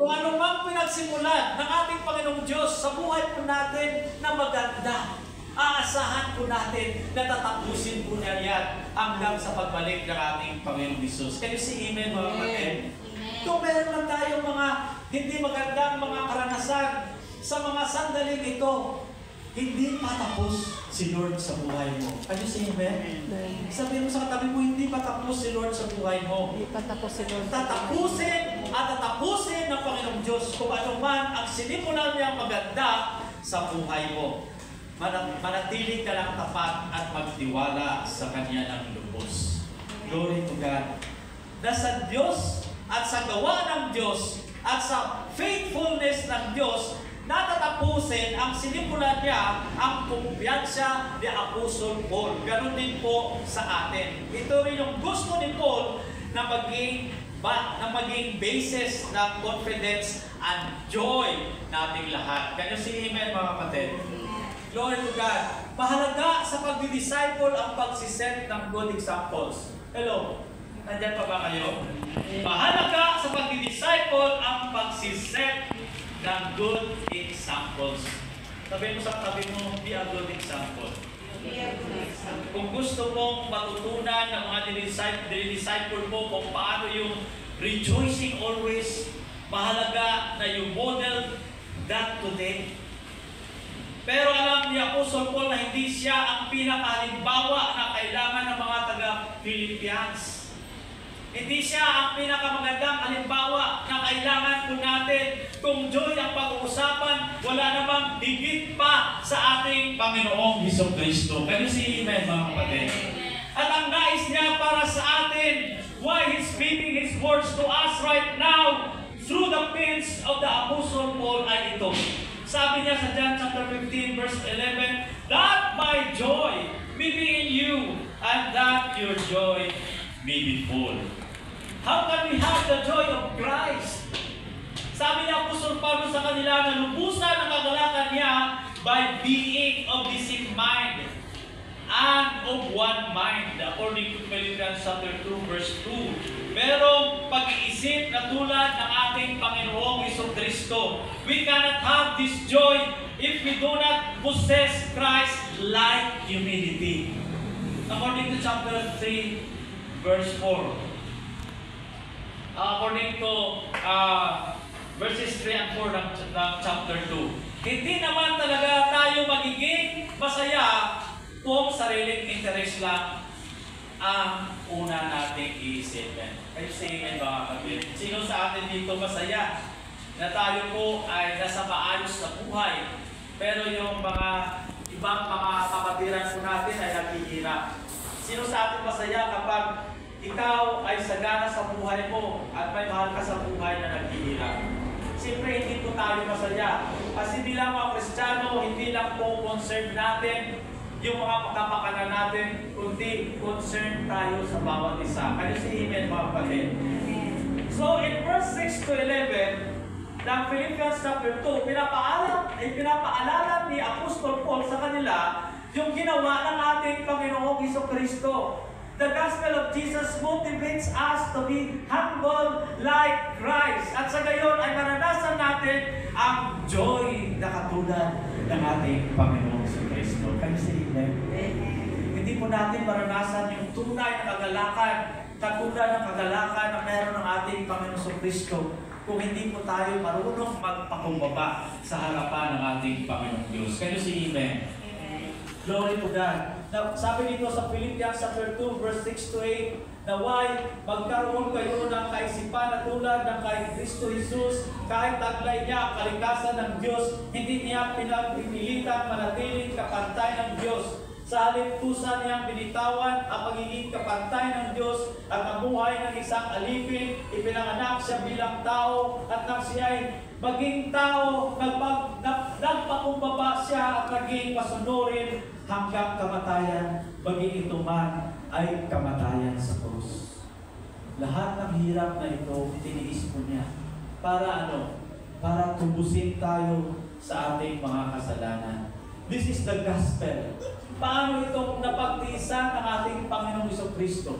Kung ano mang pinagsimulan ng ating Panginoong Diyos sa buhay po natin na maganda, aasahan po natin na tatapusin po niya yan hanggang sa pagbalik ng ating Panginoong Hesus. Can you say amen, mga kapatid? Kung meron man tayong mga hindi magandang mga karanasan sa mga sandaling ito, hindi pa tapos si Lord sa buhay mo. Can you say amen? Sabihin mo sa katabi mo, hindi pa tapos si Lord sa buhay mo. Hindi pa tapos si Lord. Tatapusin at tatapusin ng Panginoong Diyos kung ano man ang sinimulan niyang maganda sa buhay mo. Manatili ka lang tapat at magtiwala sa Kanya ng lubos. Glory to God. Na sa Diyos at sa gawa ng Diyos at sa faithfulness ng Diyos, natatapusin ang sinimulan niya ang kumpiyansa ni Apostol Paul. Ganon din po sa atin. Ito rin yung gusto ni Paul na maging basis ng confidence and joy nating lahat. Can you say amen, mga kapatid? Glory to God. Mahalaga sa pagdi-disciple ang pagsiset ng good examples. Hello? Nandyan pa ba kayo? Mahalaga sa pagdi-disciple ang pagsiset ng good examples. Sabihin mo sa tabi mo, be a good example. Kung gusto mong matutunan ng mga dinidisciple mo kung paano yung rejoicing always, mahalaga na yung model that today. Pero alam ni Apostle Paul na hindi siya ang pinakahalimbawa na kailangan ng mga taga-Philippians. Hindi siya ang pinakamagandang halimbawa na kailangan po natin. Kung joy ang pag-uusapan, wala namang higit pa sa ating Panginoong Hesukristo. Can you say amen, mga kapatid? At ang nais niya para sa atin, why He's speaking His words to us right now through the pens of the Apostle Paul ay ito. Sabi niya sa John chapter 15 verse 11, that my joy may be in you and that your joy may be full. How can we have the joy of Christ? Sabi niya Apostol Pablo sa kanila na lubusan ang kagalakan niya by being of the same mind and of one mind, according to Philippians chapter 2 verse 2. Merong pag-iisip na tulad ng ating Panginoong Hesukristo. We cannot have this joy if we do not possess Christ-like humility. According to chapter 3 verse 4. According to verses 3 and 4 ng chapter 2. Hindi naman talaga tayo magiging masaya kung sariling interest lang ang una nating iisipin. Kayo say mga kapatid. Sino sa atin dito masaya na tayo po ay nasa maayos na buhay, pero yung mga ibang mga kapatiran po natin ay naghihirap? Sino sa atin masaya kapag ikaw ay sagana sa buhay mo at may mahal ka sa buhay na naghihirap? Siyempre hindi po tayo masaya. Kasi hindi lang mga Kristiyano, hindi lang po concern natin yung mga kapakanan natin, kundi concern tayo sa bawat isa. Kaya si amen, mga kapatid. So in verse 6 to 11 ng Philippians chapter 2, pinapaalala ni Apostol Paul sa kanila yung ginawa ng ating Panginoong Hesukristo. The gospel of Jesus motivates us to be humble like Christ. At sa gayon ay maranasan natin ang joy na katulad ng ating Panginoong Hesukristo. Kayo sa amen? Hindi po natin maranasan yung tunay na kagalakan, katulad ng kagalakan na meron ng ating Panginoong Hesukristo kung hindi po tayo marunong magpakumbaba sa harapan ng ating Panginoong Diyos. Kayo sa amen? Glory to God. Now, sabi dito sa Philippians chapter 2 verse 6 to 8, na why magkaroon kayo ng kaisipan na tulad ng kay Kristo Jesus, kahit taglay niya ang kalikasan ng Diyos, hindi niya pinagpipilitan manatiling kapantay ng Diyos. Sa halip tusa niyang binitawan ang pagiging kapantay ng Diyos at namuhay ng isang alipin, ipinanganak siya bilang tao at nang siya ay maging tao, nagpakumbaba siya at naging pasunurin hanggang kamatayan, maging ito man ay kamatayan sa krus. Lahat ng hirap na ito, tiniis po niya. Para ano? Para tubusin tayo sa ating mga kasalanan. This is the gospel. Paano itong napagtiisan ng ating Panginoong Hesukristo?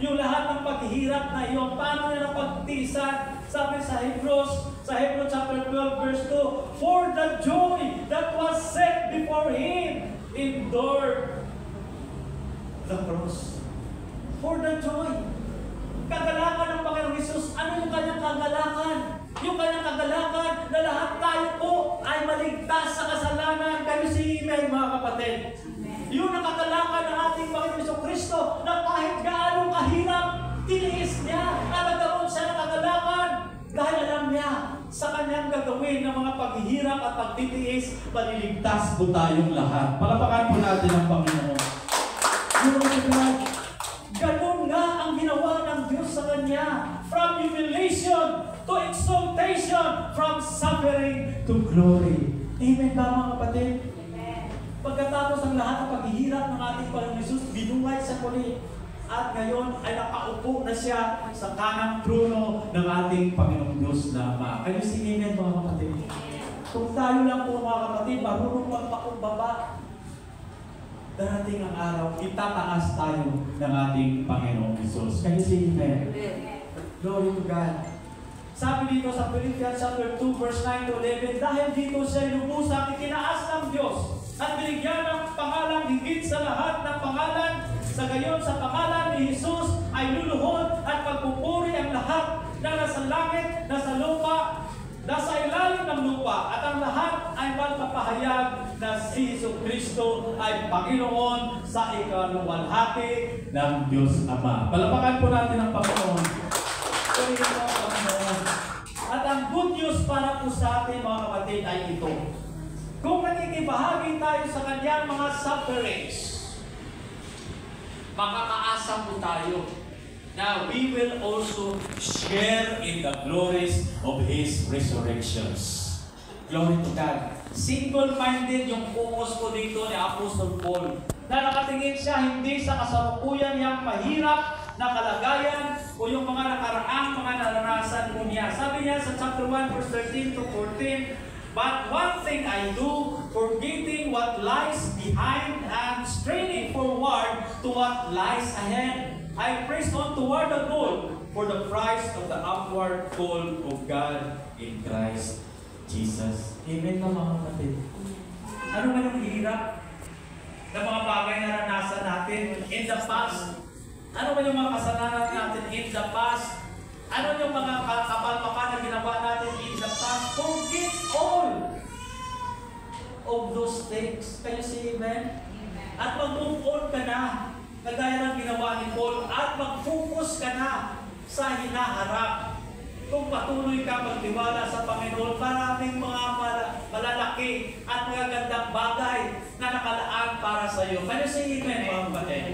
Yung lahat ng paghihirap na iyon, paano niya napagtiisan Sabi sa Hebrews chapter 12 verse 2, for the joy that was set before Him, endured the cross. For the joy. Kagalakan ng Panginoong Hesus. Ano yung kanyang kagalakan? Yung kanyang kagalakan na lahat tayo po ay maligtas sa kasalanan. Kayo si Amen, mga kapatid. Yun ang kagalakan ng ating Panginoong Jesucristo na kahit gaano kahirap, tiniis niya at nagkaroon siya ng kagalakan dahil alam niya sa kanyang gagawin ng mga paghihirap at pagtitiis, maliligtas po tayong lahat. Palapakan po natin ang Panginoon. Ganun nga ang ginawa ng Diyos sa Kanya. From humiliation to exaltation, from suffering to glory. Amen ba mga kapatid? Amen. Pagkatapos ng lahat ng paghihirap ng ating Panginoon Hesus, binuhay sa muli. At ngayon ay nakaupo na siya sa kanang trono ng ating Panginoong Diyos na Ama. Kayo si Amen mga kapatid? Kung tayo lang po mga kapatid, marunong magpakumbaba, darating ang araw, itataas tayo ng ating Panginoong Hesus. Can you say Amen? Glory to God. Sabi dito sa Philippians chapter 2 verse 9 to 11, dahil dito siya lubusang itinaas ng Diyos at binigyan ng pangalang higit sa lahat ng pangalan, sa gayon sa pangalan ni Jesus ay luluhod at pagpupuri ang lahat na nasa langit, nasa lupa, nasa ilalim ng lupa, at ang lahat ay magpapahayag na si Jesucristo ay Panginoon sa ikaluwalhati ng Diyos Ama. Palapakan po natin ang Panginoon. At ang good news para po sa atin mga kapatid ay ito. Kung nakikibahagi tayo sa kanyang mga sufferings, makakaasa po tayo na we will also share in the glories of His resurrections. Glory to God. Single-minded yung focus ko dito ni Apostle Paul. Na nakatingin siya hindi sa kasalukuyan niyang mahirap na kalagayan o yung mga nakaraang mga naranasan po niya. Sabi niya sa chapter 1 verse 13 to 14, but one thing I do, forgetting what lies behind and straining forward to what lies ahead, I press on toward the goal for the prize of the upward call of God in Christ Jesus. Amen na mga kapatid. Ano man yung hirap na mga bagay na naranasan natin in the past? Ano man yung mga kasalanan natin in the past? Ano yung mga kapalpakan na ginawa natin in the past? Forget all of those things. Kayo si Amen? At mag-move on ka na. Kagaya ng ginawa ni Paul, at mag-focus ka na sa hinaharap. Kung patuloy ka magtiwala sa Panginoon, maraming mga malalaki at magagandang bagay na nakalaan para sa iyo. Kaya si Amen, mga kapatid.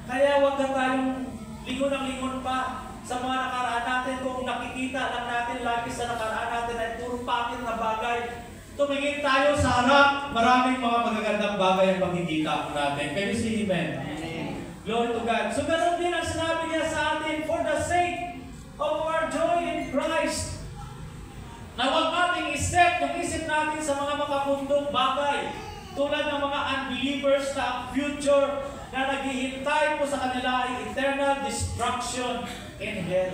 Kaya huwag na tayong lingon pa sa mga nakaraan natin. Kung nakikita lang natin lagi sa nakaraan natin ay puro pangit na bagay, tumingin tayo sa harap, maraming mga magagandang bagay ang makikita natin. Kaya si Amen. Glory to God. So ganoon din ang sinabi niya sa atin, for the sake of our joy in Christ, na huwag nating isip natin sa mga makapundong bagay, tulad ng mga unbelievers na ang future na naghihintay po sa kanila ay eternal destruction in hell.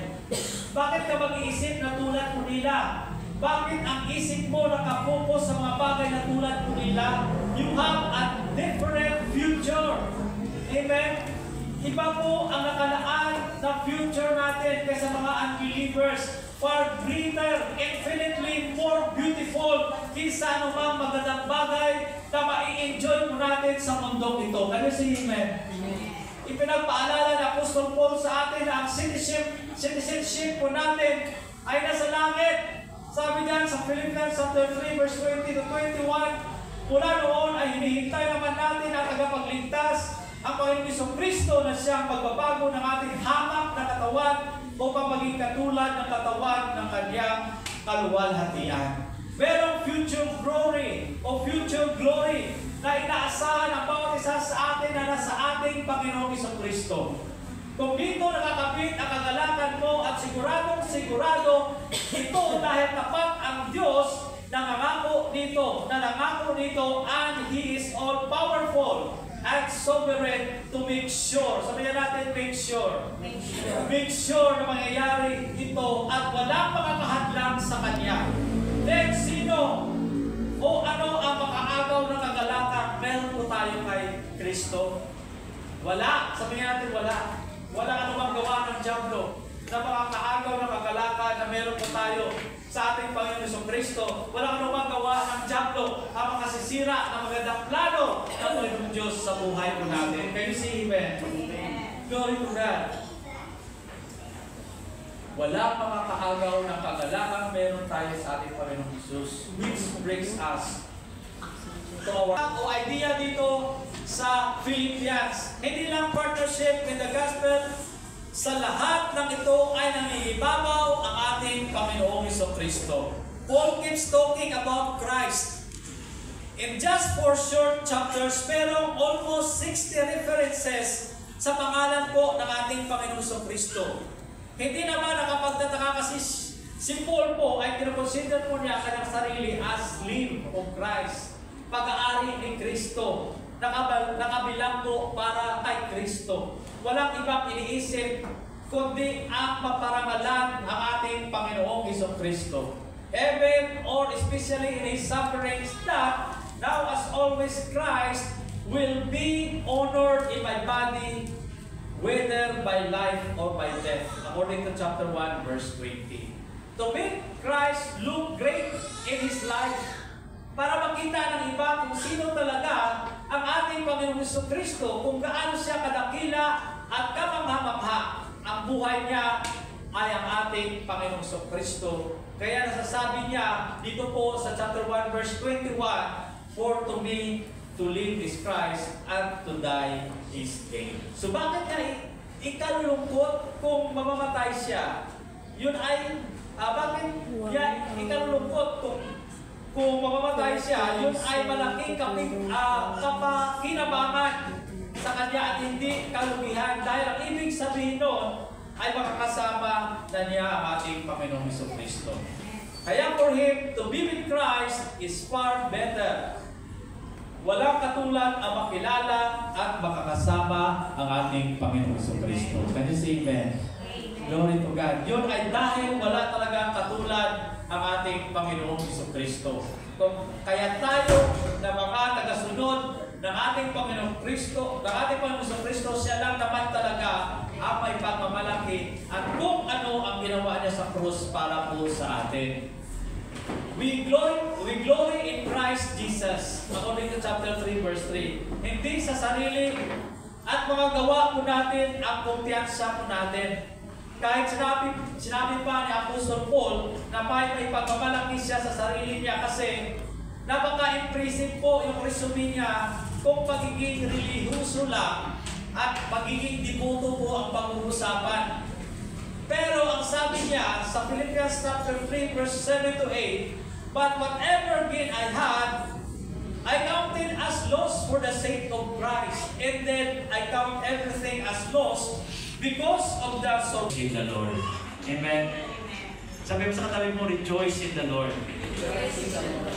Bakit ka mag-iisip na tulad po nila? Bakit ang isip mo nakapokus sa mga bagay na tulad po nila? You have a different future. Amen? Iba po ang nakalaan na future natin kaysa mga unbelievers. Far greater, infinitely more beautiful kaysa anumang magandang bagay na mai-enjoy mo natin sa mundong ito. Kaya si Amen? Ipinagpaalala ni Apostol Paul sa atin na ang citizenship po natin ay nasa langit. Sabi diyan sa Philippians chapter 3 verse 20 to 21, mula noon ay hinihintay naman natin ang tagapagligtas, ang Panginoong Jesucristo na siyang magbabago ng ating hamak na katawan upang maging katulad ng katawan ng kanyang kaluwalhatian. Merong future glory na inaasahan ang bawat isa sa atin na nasa ating Panginoong Jesucristo. Kung dito nakakapit ang kagalakan mo at sigurado, ito dahil tapat ang Diyos na nangako dito, and He is all powerful at sovereign to make sure. Sabihin natin, make sure. Make sure. Make sure na mangyayari ito at walang makakahadlang sa Kanya. Then, sino o ano ang makaagaw ng kagalakan? Meron po tayo kay Kristo. Wala. Sabihin natin, wala. Wala anumang gawa ng diablo na makakaagaw ng kagalakan na meron po tayo sa ating Panginoon Jesucristo. Walang anumang gawa ng diablo ang makasisira ng magandang plano ng Panginoon Diyos sa buhay po natin. Can you see Amen? Glory to God. Wala makakaagaw ng kagalakan meron tayo sa ating Panginoon Jesus, which brings us to our idea dito sa Philippians. Hindi lang partnership with the gospel. Sa lahat ng ito ay nangingibabaw ang ating Panginoong Jesucristo. Paul keeps talking about Christ. In just 4 short chapters, merong almost 60 references sa pangalan po ng ating Panginoong Jesucristo. Hindi naman nakapagtataka kasi si Paul po ay kinoconsider po niya kanyang sarili as limb of Christ. Pag-aari ni Kristo. Nakabilang po para kay Kristo. Walang ibang iniisip kundi ang maparangalan ang ating Panginoong Jesucristo. Even or especially in His sufferings, that now as always Christ will be honored in my body, whether by life or by death, according to chapter 1 verse 20. To make Christ look great in His life, para makita ng iba kung sino talaga ang ating Panginoong Jesucristo, kung gaano siya kadakila at kamangha-mangha. Ang buhay niya ay ang ating Panginoong Jesucristo. Kaya nasasabi niya dito po sa chapter 1 verse 21, for to me to live is Christ and to die is gain. So bakit niya ikalulungkot kung mamamatay siya? Yun ay, bakit niya ikalulungkot kung mamamatay siya? Yun ay malaking kapakinabangan sa kanya at hindi kalugihan. Dahil ang ibig sabihin nun ay makakasama na niya ang ating Panginoong Jesucristo. Kaya for Him, to be with Christ is far better. Walang katulad ang makilala at makakasama ang ating Panginoong Jesucristo. Can you say Amen? Glory to God. Yun ay dahil wala talagang katulad ang ating Panginoong Jesucristo. Kaya tayo na mga tagasunod ng ating Panginoong Kristo, ng ating Panginoong Jesucristo, siya lang naman talaga ang may pagmamalaki at kung ano ang ginawa niya sa krus para po sa atin. We glory in Christ Jesus, according to chapter 3 verse 3. Hindi sa sarili at mga gawa po natin ang kumpiyansa po natin. Kahit sinabi pa ni Apostle Paul na may pagmamalaki siya sa sarili niya kasi napaka-impressive po yung resume niya kung pagiging relihiyoso lang at pagiging devoto po ang pag-uusapan. Pero ang sabi niya sa Philippians chapter 3 verse 7 to 8, but whatever gain I had, I counted as loss for the sake of Christ. And then I count everything as loss because of the soul in the Lord. Amen. Sabi mo sa katabi mo, rejoice in the Lord.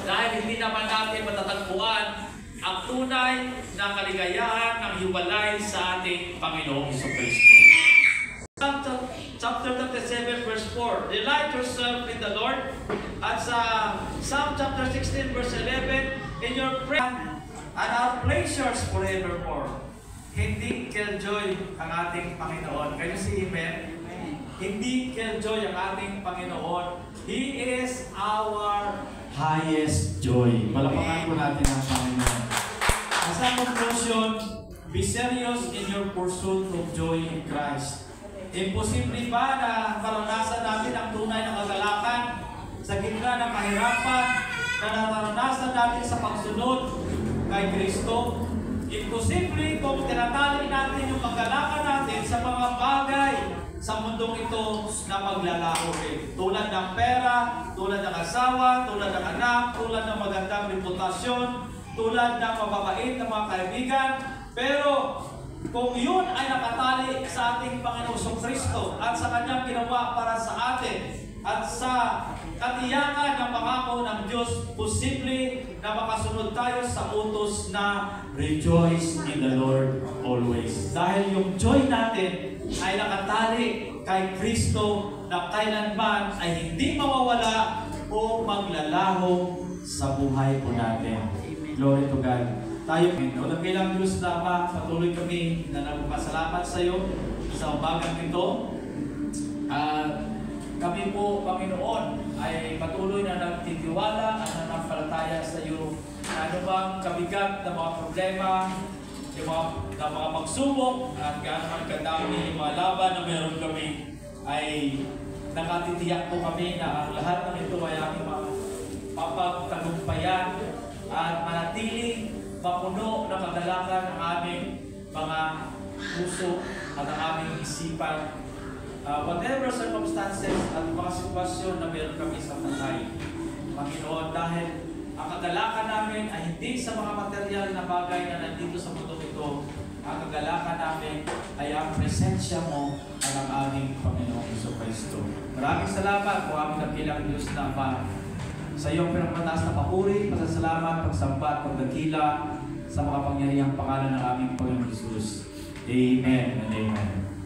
Dahil hindi naman natin matatagpuan ang tunay na kaligayahan ng hiwalay sa ating Panginoong Jesucristo. Chapter 37 verse 4, delight yourself in the Lord. At sa Psalm chapter 16 verse 11, in your prayer and our pleasures forevermore. Hindi killjoy ang ating Panginoon. Can you see Amen? Hindi killjoy ang ating Panginoon. He is our highest joy. Malapakan po natin ang Panginoon. As a conclusion, be serious in your pursuit of joy in Christ. Imposible ba na maranasan natin ang tunay na kagalakan sa gitna ng kahirapan na naranasan natin sa pagsunod kay Kristo? Imposible kung tinatali natin yung kagalakan natin sa mga bagay sa mundong ito na maglalaho rin. Tulad ng pera, tulad ng asawa, tulad ng anak, tulad ng magandang reputasyon, tulad ng mababait ng mga kaibigan. Pero kung yun ay nakatali sa ating Panginoong Jesucristo at sa Kanyang ginawa para sa atin at sa katiyakan ng mga pangako ng Diyos, posible na makasunod tayo sa utos na rejoice in the Lord always. Dahil yung joy natin ay nakatali kay Kristo na kailanman ay hindi mawawala o maglalaho sa buhay po natin. Glory to God. Tayo, walang bilang Diyos na Ama, patuloy kami na nagpapasalamat sa iyo sa umagang ito. Kami po, Panginoon, ay patuloy na nagtitiwala at nanampalataya sa iyo. Ano bang kabigat na mga problema, yung mga pagsubok, at gaano kadami yung mga laban na meron kami, ay nakatitiyak po kami na ang lahat ng ito ay aming mapagtagumpayan at manatiling mapuno na kagalakan ang aming mga puso at ang aming isipan. Whatever circumstances at mga sitwasyon na meron kami sa buhay, Panginoon, dahil ang kagalakan namin ay hindi sa mga material na bagay na nandito sa mundo ito. Ang kagalakan namin ay ang presensya mo at ang aming Panginoong Jesucristo. Maraming salamat po aming dakilang Diyos na Ama. Sa iyong pinagmataas na papuri, pasasalamat, pagsamba at pagdakila sa mga pangyarihang pangalan ng aming Panginoong Jesus. Amen and amen.